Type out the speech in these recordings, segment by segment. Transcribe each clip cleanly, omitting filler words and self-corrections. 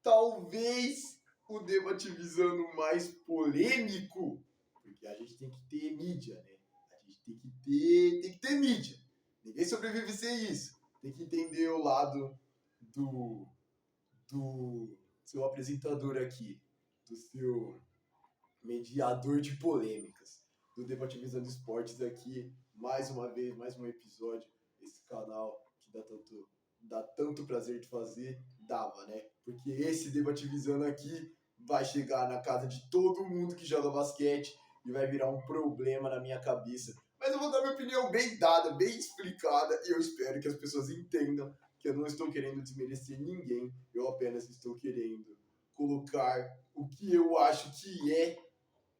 talvez o debativizando mais polêmico, porque a gente tem que ter mídia, né? A gente tem que ter mídia. Ninguém sobrevive sem isso. Tem que entender o lado do seu apresentador aqui, do seu mediador de polêmicas, do Debativizando Esportes aqui, mais uma vez, mais um episódio, esse canal que dá tanto prazer de fazer, dava, né? Porque esse Debativizando aqui vai chegar na casa de todo mundo que joga basquete e vai virar um problema na minha cabeça. Mas eu vou dar minha opinião bem dada, bem explicada, e eu espero que as pessoas entendam que eu não estou querendo desmerecer ninguém, eu apenas estou querendo colocar o que eu acho que é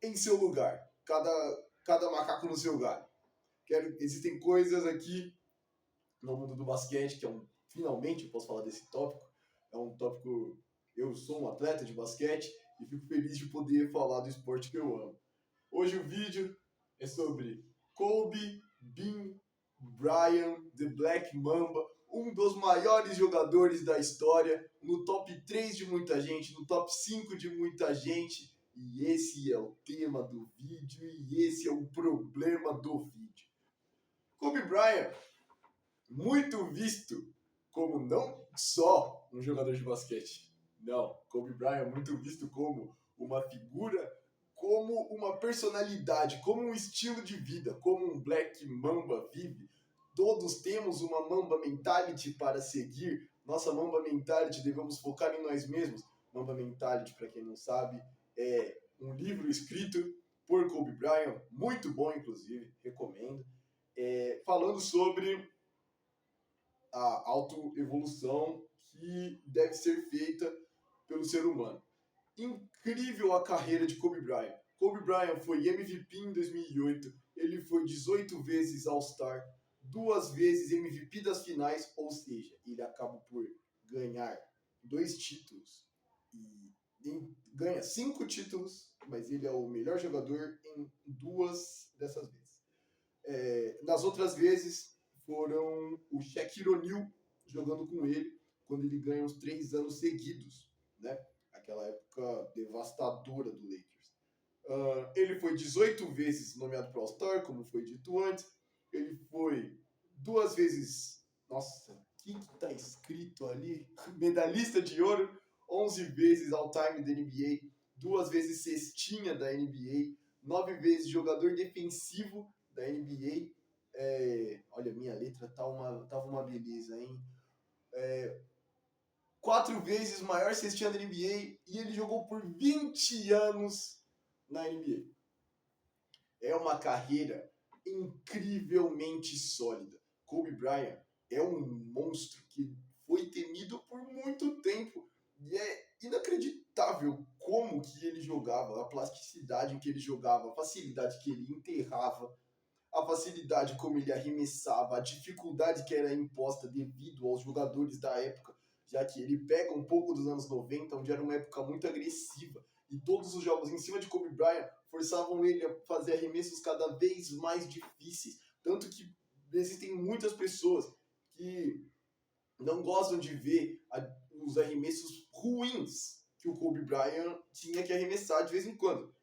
em seu lugar. Cada macaco no seu galho. Existem coisas aqui no mundo do basquete que finalmente eu posso falar desse tópico. É um tópico. Eu sou um atleta de basquete e fico feliz de poder falar do esporte que eu amo. Hoje o vídeo é sobre Kobe Bean Bryant, The Black Mamba, um dos maiores jogadores da história, no top 3 de muita gente, no top 5 de muita gente. E esse é o tema do vídeo e esse é o problema do vídeo. Kobe Bryant, muito visto como não só um jogador de basquete. Não, Kobe Bryant muito visto como uma figura, como uma personalidade, como um estilo de vida, como um Black Mamba vive. Todos temos uma Mamba Mentality para seguir. Nossa Mamba Mentality, devemos focar em nós mesmos. Mamba Mentality, para quem não sabe, é um livro escrito por Kobe Bryant, muito bom inclusive, recomendo, falando sobre a autoevolução que deve ser feita pelo ser humano. Incrível a carreira de Kobe Bryant. Kobe Bryant foi MVP em 2008, ele foi 18 vezes All-Star, 2 vezes MVP das finais, ou seja, ele acaba por ganhar 2 títulos e ganha 5 títulos, mas ele é o melhor jogador em 2 dessas vezes. Nas outras vezes foram o Shaquille O'Neal jogando com ele, quando ele ganha uns 3 anos seguidos, né? Aquela época devastadora do Lakers. Ele foi 18 vezes nomeado para All-Star, como foi dito antes. Ele foi 2 vezes... Nossa, o que está escrito ali? Medalhista de ouro, 11 vezes All-Time da NBA, 2 vezes cestinha da NBA, 9 vezes jogador defensivo da NBA. Olha, minha letra tava uma beleza, hein? 4 vezes maior cestinha da NBA e ele jogou por 20 anos na NBA. É uma carreira incrivelmente sólida. Kobe Bryant é um monstro que foi temido por muito tempo e é inacreditável como que ele jogava, a plasticidade em que ele jogava, a facilidade que ele enterrava, a facilidade como ele arremessava, a dificuldade que era imposta devido aos jogadores da época, já que ele pega um pouco dos anos 90, onde era uma época muito agressiva, e todos os jogos em cima de Kobe Bryant forçavam ele a fazer arremessos cada vez mais difíceis, tanto que existem muitas pessoas que não gostam de ver os arremessos ruins que o Kobe Bryant tinha que arremessar de vez em quando.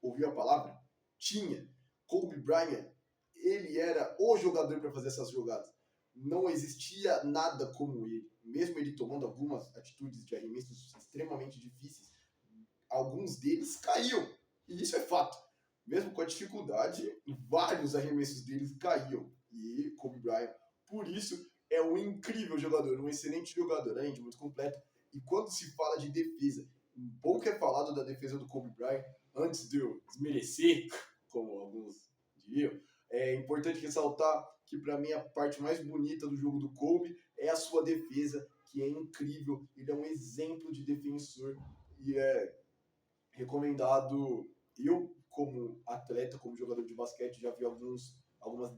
Ouviu a palavra? Tinha. Kobe Bryant, ele era o jogador para fazer essas jogadas. Não existia nada como ele. Mesmo ele tomando algumas atitudes de arremessos extremamente difíceis, alguns deles caíam. E isso é fato. Mesmo com a dificuldade, vários arremessos deles caíam. E Kobe Bryant, por isso, é um incrível jogador, um excelente jogador, além de muito completo. E quando se fala de defesa, pouco é falado da defesa do Kobe Bryant, antes de eu desmerecer, como alguns diriam. É importante ressaltar que, para mim, a parte mais bonita do jogo do Kobe é a sua defesa, que é incrível. Ele é um exemplo de defensor e é recomendado. Eu, como atleta, como jogador de basquete, já vi algumas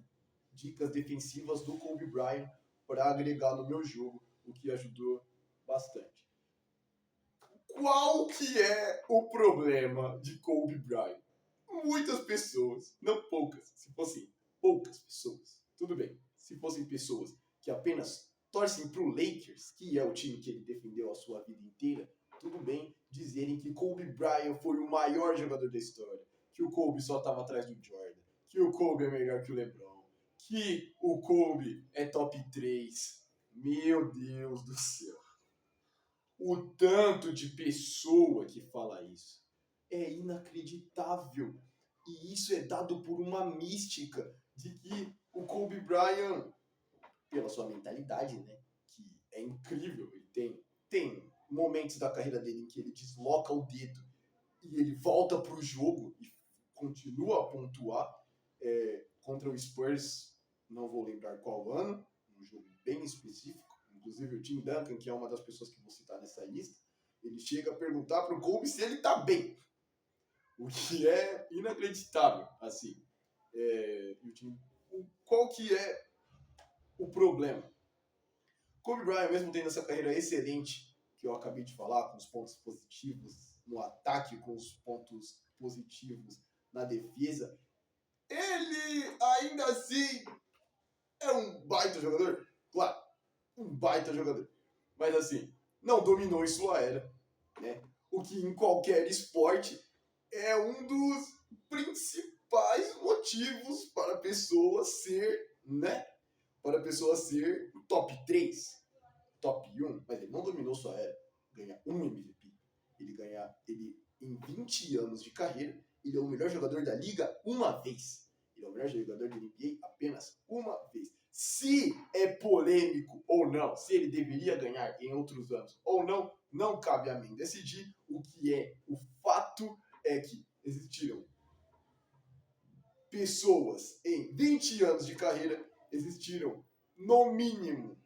dicas defensivas do Kobe Bryant para agregar no meu jogo, o que ajudou bastante. Qual que é o problema de Kobe Bryant? Muitas pessoas, não poucas, se fossem poucas pessoas, tudo bem. Se fossem pessoas que apenas torcem para o Lakers, que é o time que ele defendeu a sua vida inteira, tudo bem dizerem que Kobe Bryant foi o maior jogador da história, que o Kobe só estava atrás do Jordan, que o Kobe é melhor que o LeBron, que o Kobe é top 3. Meu Deus do céu. O tanto de pessoa que fala isso é inacreditável. E isso é dado por uma mística de que o Kobe Bryant, pela sua mentalidade, né, que é incrível, ele tem momentos da carreira dele em que ele desloca o dedo e ele volta para o jogo e continua a pontuar contra o Spurs, não vou lembrar qual ano, um jogo bem específico. Inclusive o Tim Duncan, que é uma das pessoas que vou citar nessa lista, ele chega a perguntar pro Kobe se ele tá bem. O que é inacreditável, assim. Qual que é o problema? Kobe Bryant, mesmo tendo essa carreira excelente, que eu acabei de falar, com os pontos positivos no ataque, com os pontos positivos na defesa, ele ainda assim é um baita jogador. Claro, um baita jogador. Mas assim, não dominou em sua era, né? O que em qualquer esporte é um dos principais motivos para a pessoa ser, né? Para a pessoa ser top 3, top 1, mas ele não dominou sua era. Ganha um MVP. Ele em 20 anos de carreira, ele é o melhor jogador da liga uma vez. Ele é o melhor jogador da NBA apenas uma vez. Se é polêmico ou não, se ele deveria ganhar em outros anos ou não, não cabe a mim decidir. O que é o fato é que existiram pessoas em 20 anos de carreira, existiram no mínimo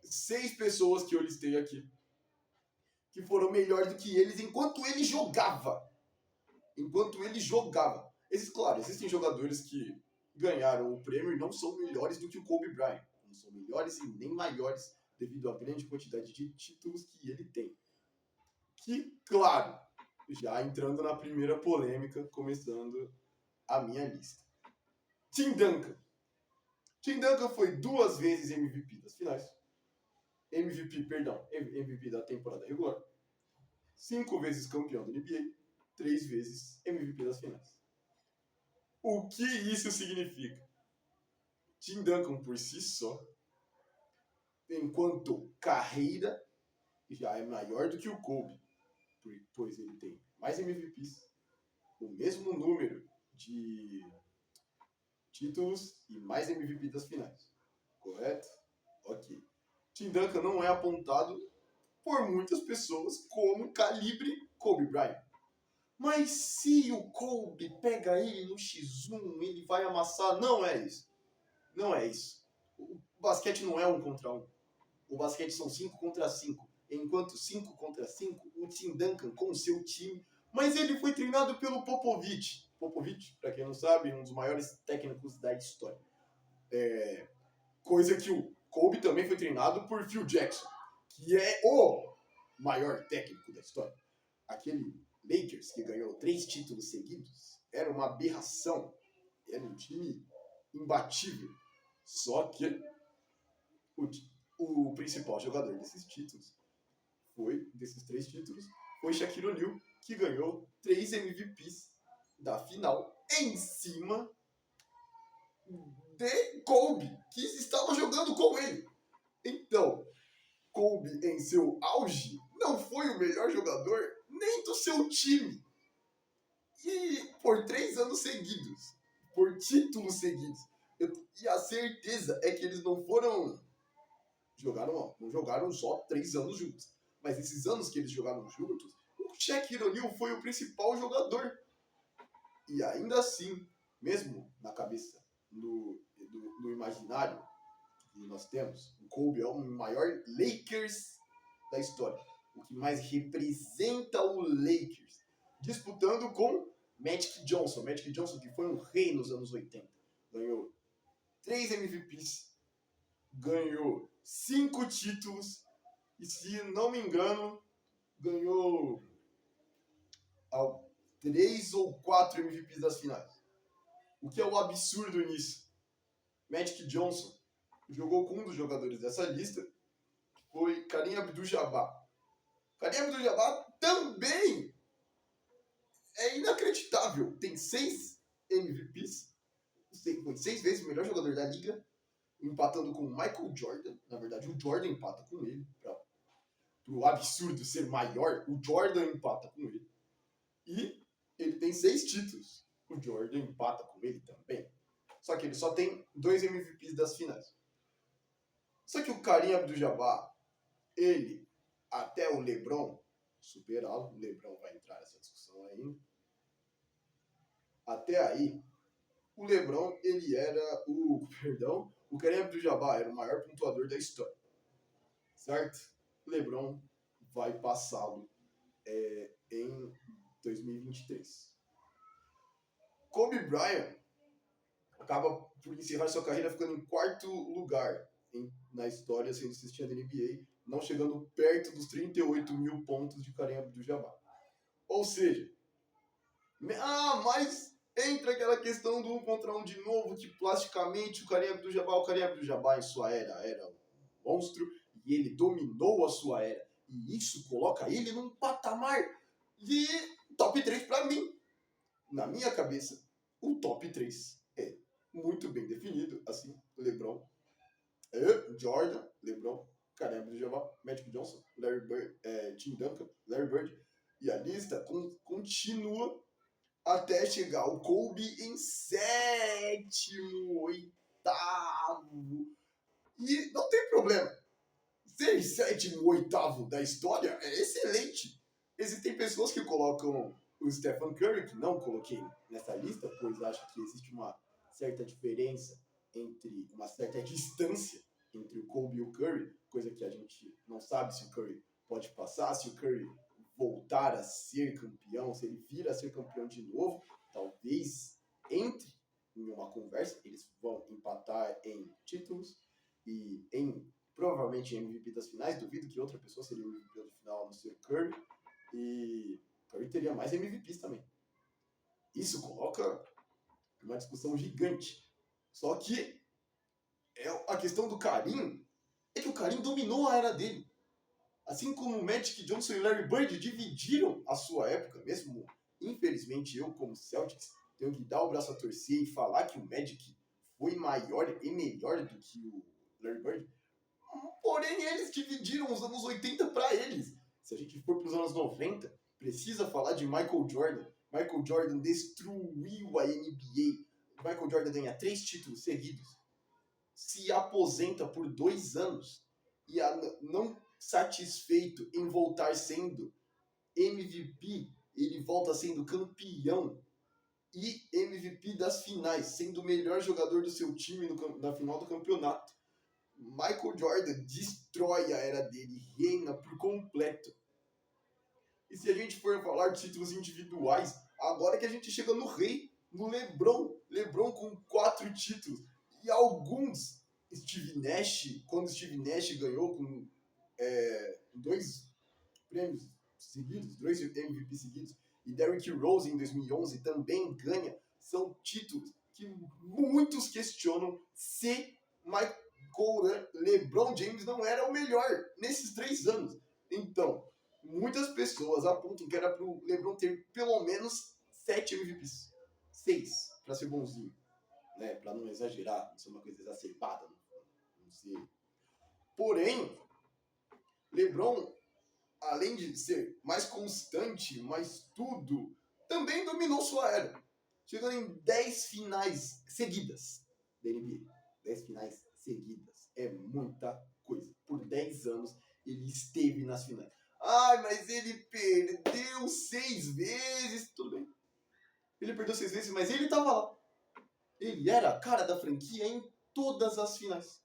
6 pessoas que eu listei aqui, que foram melhores do que eles enquanto ele jogava. Claro, existem jogadores que ganharam o prêmio e não são melhores do que o Kobe Bryant. Não são melhores e nem maiores devido à grande quantidade de títulos que ele tem. Que, claro, já entrando na primeira polêmica, começando a minha lista. Tim Duncan. Tim Duncan foi 2 vezes MVP das finais. MVP da temporada regular. 5 vezes campeão da NBA. 3 vezes MVP das finais. O que isso significa? Tim Duncan por si só, enquanto carreira, já é maior do que o Kobe, pois ele tem mais MVPs, o mesmo número de títulos e mais MVP das finais. Correto? Ok. Tim Duncan não é apontado por muitas pessoas como calibre Kobe Bryant. Mas se o Kobe pega ele no X1, ele vai amassar. Não é isso. Não é isso. O basquete não é 1 contra 1. O basquete são 5 contra 5. Enquanto 5 contra 5, o Tim Duncan com o seu time. Mas ele foi treinado pelo Popovich. Popovich, para quem não sabe, um dos maiores técnicos da história. Coisa que o Kobe também foi treinado por Phil Jackson, que é o maior técnico da história. Aquele Lakers que ganhou 3 títulos seguidos era uma aberração. Era um time imbatível. Só que o principal jogador desses 3 títulos, foi Shaquille O'Neal, que ganhou 3 MVPs da final em cima de Kobe, que estava jogando com ele. Então, Kobe em seu auge não foi o melhor jogador nem do seu time. E por 3 anos seguidos, por títulos seguidos, e a certeza é que eles não jogaram só 3 anos juntos. Mas esses anos que eles jogaram juntos, o Shaquille O'Neal foi o principal jogador. E ainda assim, mesmo na cabeça, no imaginário que nós temos, o Kobe é o maior Lakers da história. O que mais representa o Lakers. Disputando com Magic Johnson. Magic Johnson, que foi um rei nos anos 80. Ganhou 3 MVPs. Ganhou 5 títulos. E se não me engano, ganhou 3 ou 4 MVPs das finais. O que é o absurdo nisso? Magic Johnson jogou com um dos jogadores dessa lista, que foi Kareem Abdul-Jabbar. Kareem Abdul-Jabbar também é inacreditável. Tem 6 MVPs, foi 6 vezes o melhor jogador da liga, empatando com o Michael Jordan. Na verdade, o Jordan empata com ele. Para o absurdo ser maior, o Jordan empata com ele. E ele tem 6 títulos. O Jordan empata com ele também. Só que ele só tem 2 MVPs das finais. Só que o Kareem Abdul-Jabbar, ele, até o LeBron superá-lo, o LeBron vai entrar nessa discussão ainda. Até aí, o LeBron, ele era o Kareem Abdul-Jabbar era o maior pontuador da história. Certo? O LeBron vai passá-lo em 2023. Kobe Bryant acaba por encerrar sua carreira ficando em 4º lugar na história sendo assistente da NBA, não chegando perto dos 38 mil pontos de Kareem Abdul-Jabbar. Ou seja, mas entra aquela questão do 1 contra 1 de novo, que plasticamente o Kareem Abdul-Jabbar em sua era um monstro, e ele dominou a sua era. E isso coloca ele num patamar de top 3 para mim. Na minha cabeça, o top 3 é muito bem definido, assim, LeBron, Jordan, LeBron, Kareem Abdul-Jabbar, Magic Johnson, Larry Bird, Tim Duncan, Larry Bird, e a lista continua até chegar o Kobe em 7º, 8º. E não tem problema. Ser 7º, 8º da história é excelente. Existem pessoas que colocam o Stephen Curry, que não coloquei nessa lista, pois acho que existe uma certa diferença uma certa distância entre o Kobe e o Curry, coisa que a gente não sabe se o Curry pode passar, se o Curry voltar a ser campeão, se ele vir a ser campeão de novo, talvez entre em uma conversa, eles vão empatar em títulos e provavelmente em MVP das finais. Duvido que outra pessoa seria o MVP da final a não ser o Curry, e Curry teria mais MVPs também. Isso coloca uma discussão gigante. Só que a questão do Kareem é que o Kareem dominou a era dele. Assim como o Magic Johnson e Larry Bird dividiram a sua época, mesmo, infelizmente, eu, como Celtics, tenho que dar o braço a torcer e falar que o Magic foi maior e melhor do que o Larry Bird. Porém, eles dividiram os anos 80 para eles. Se a gente for para os anos 90, precisa falar de Michael Jordan. Michael Jordan destruiu a NBA. Michael Jordan ganha 3 títulos seguidos, se aposenta por 2 anos e não satisfeito em voltar sendo MVP, ele volta sendo campeão e MVP das finais, sendo o melhor jogador do seu time na final do campeonato. Michael Jordan destrói a era dele, reina por completo. E se a gente for falar de títulos individuais, agora que a gente chega no rei, no LeBron com 4 títulos, e alguns, quando Steve Nash ganhou com 2 prêmios seguidos, 2 MVP seguidos, e Derrick Rose em 2011 também ganha, são títulos que muitos questionam se LeBron James não era o melhor nesses 3 anos. Então, muitas pessoas apontam que era para o LeBron ter pelo menos 7 MVPs. 6, para ser bonzinho. Né? Para não exagerar, não ser uma coisa exacerbada. Não sei. Porém, LeBron, além de ser mais constante, mais tudo, também dominou sua era. Chegando em 10 finais seguidas da NBA. 10 finais seguidas. É muita coisa. Por 10 anos, ele esteve nas finais. Mas ele perdeu 6 vezes. Tudo bem. Ele perdeu 6 vezes, mas ele estava lá. Ele era a cara da franquia em todas as finais.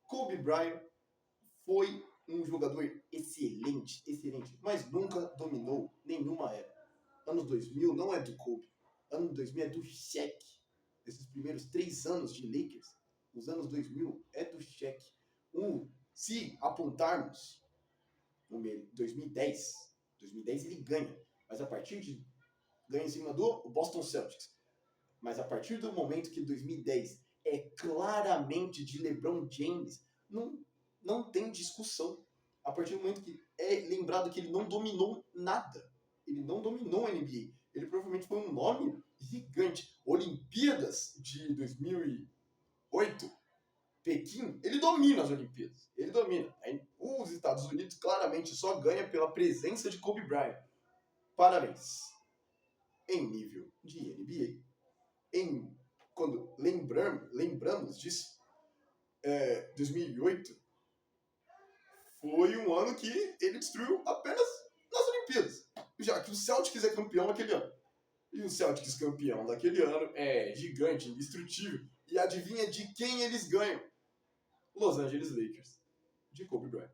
Kobe Bryant foi um jogador excelente, mas nunca dominou nenhuma era. Anos 2000 não é do Kobe. Ano 2000 é do Shaq. Esses primeiros 3 anos de Lakers, os anos 2000 é do Shaq. Se apontarmos 2010 ele ganha, mas a partir de ganha em cima do Boston Celtics. Mas a partir do momento que 2010 é claramente de LeBron James, não tem discussão. a partir do momento que é lembrado que ele não dominou nada. Ele não dominou a NBA. Ele provavelmente foi um nome gigante. Olimpíadas de 2008, Pequim, ele domina as Olimpíadas. Ele domina. Os Estados Unidos claramente só ganha pela presença de Kobe Bryant. Parabéns. Em nível de NBA, quando lembramos disso, 2008 foi um ano que ele destruiu apenas nas Olimpíadas, já que o Celtics é campeão naquele ano. E o Celtics campeão daquele ano é gigante, indestrutível. E adivinha de quem eles ganham? Los Angeles Lakers, de Kobe Bryant.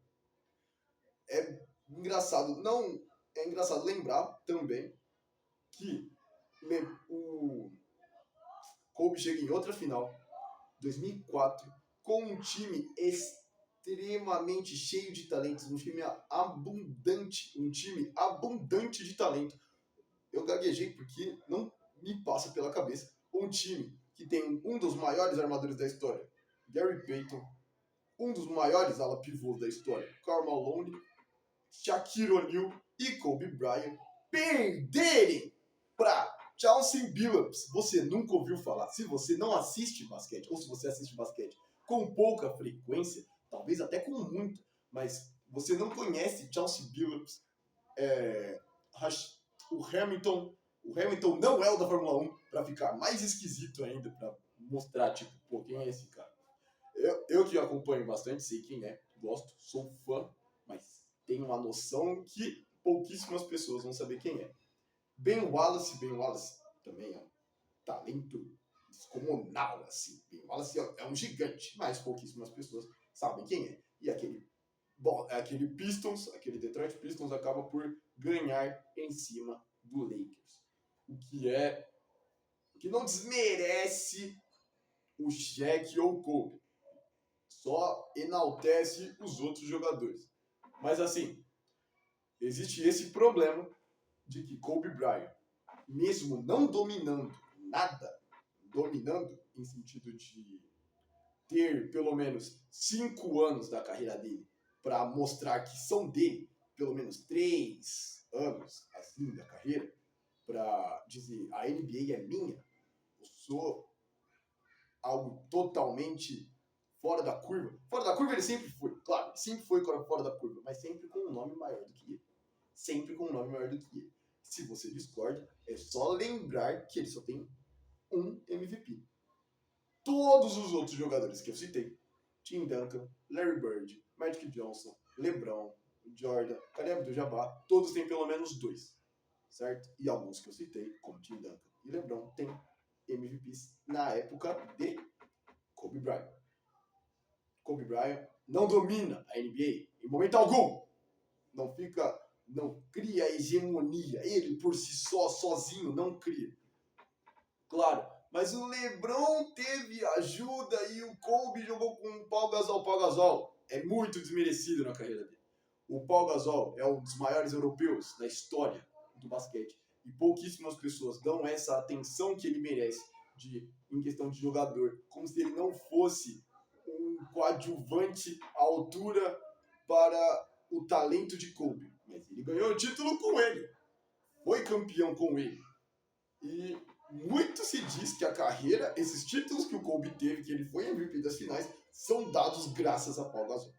É engraçado lembrar também que o Kobe chega em outra final, 2004, com um time extremamente cheio de talentos, um time abundante de talento. Eu gaguejei porque não me passa pela cabeça um time que tem um dos maiores armadores da história, Gary Payton, um dos maiores ala pivôs da história, Karl Malone, Shaquille O'Neal e Kobe Bryant, perderem para Chauncey Billups. Você nunca ouviu falar. Se você não assiste basquete, ou se você assiste basquete com pouca frequência, talvez até com muita, mas você não conhece Chauncey Billups, o Hamilton não é o da Fórmula 1, para ficar mais esquisito ainda, para mostrar, tipo, pô, quem é esse cara? Eu que acompanho bastante, sei quem é, gosto, sou fã, mas tenho uma noção que pouquíssimas pessoas vão saber quem é. Ben Wallace também é um talento descomunal, assim. Ben Wallace é um gigante, mas pouquíssimas pessoas sabem quem é. E aquele Detroit Pistons acaba por ganhar em cima do Lakers. O que não desmerece o Shaq ou o Kobe. Só enaltece os outros jogadores. Mas assim, existe esse problema de que Kobe Bryant, mesmo não dominando nada, dominando em sentido de ter pelo menos 5 anos da carreira dele para mostrar que são dele, pelo menos 3 anos assim da carreira, para dizer a NBA é minha, eu sou algo totalmente fora da curva. Fora da curva ele sempre foi, claro, sempre foi fora da curva, mas sempre com um nome maior do que ele. Sempre com um nome maior do que ele. Se você discorda, é só lembrar que ele só tem um MVP. Todos os outros jogadores que eu citei, Tim Duncan, Larry Bird, Magic Johnson, LeBron, Jordan, Kareem Abdul-Jabbar, todos têm pelo menos 2, certo? E alguns que eu citei, como Tim Duncan e LeBron, têm MVPs na época de Kobe Bryant. Kobe Bryant não domina a NBA em momento algum. Não cria hegemonia. Ele por si só, sozinho, não cria. Claro, mas o LeBron teve ajuda e o Kobe jogou com o Paul Gasol. Paul Gasol é muito desmerecido na carreira dele. O Paul Gasol é um dos maiores europeus da história do basquete. E pouquíssimas pessoas dão essa atenção que ele merece em questão de jogador. Como se ele não fosse um coadjuvante à altura para o talento de Kobe. Mas ele ganhou o título com ele. Foi campeão com ele. E muito se diz que a carreira, esses títulos que o Kobe teve, que ele foi MVP das finais, são dados graças a Paul Gasol.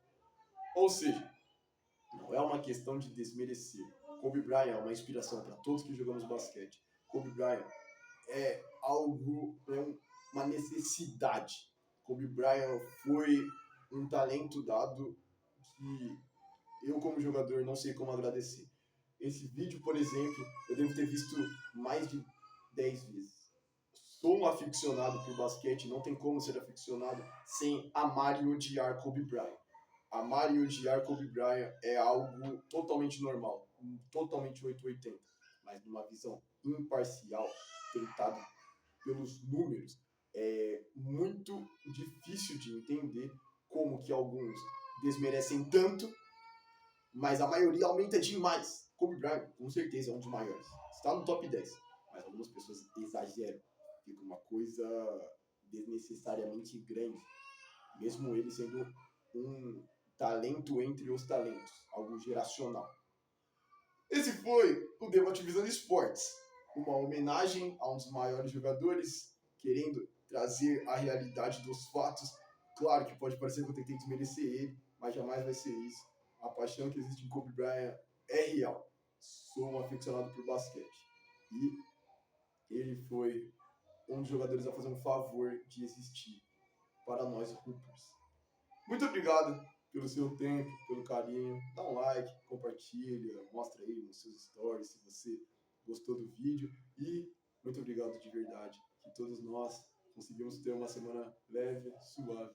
Ou seja, não é uma questão de desmerecer. Kobe Bryant é uma inspiração para todos que jogamos basquete. Kobe Bryant é uma necessidade. Kobe Bryant foi um talento dado que eu, como jogador, não sei como agradecer. Esse vídeo, por exemplo, eu devo ter visto mais de 10 vezes. Sou um aficionado por basquete, não tem como ser aficionado sem amar e odiar Kobe Bryant. Amar e odiar Kobe Bryant é algo totalmente normal, totalmente 880, mas numa visão imparcial, tentado pelos números, é muito difícil de entender como que alguns desmerecem tanto, mas a maioria aumenta demais. Kobe Bryant, com certeza, é um dos maiores. Está no top 10, mas algumas pessoas exageram. Fica uma coisa desnecessariamente grande, mesmo ele sendo um talento entre os talentos, algo geracional. Esse foi o Debate Visando Esportes, uma homenagem a um dos maiores jogadores, querendo trazer a realidade dos fatos. Claro que pode parecer que eu tentei desmerecer ele, mas jamais vai ser isso. A paixão que existe em Kobe Bryant é real. Sou um aficionado por basquete. E ele foi um dos jogadores a fazer um favor de existir para nós Hoopers. Muito obrigado pelo seu tempo, pelo carinho. Dá um like, compartilha, mostra aí nos seus stories se você gostou do vídeo. E muito obrigado de verdade. Que todos nós conseguimos ter uma semana leve, suave.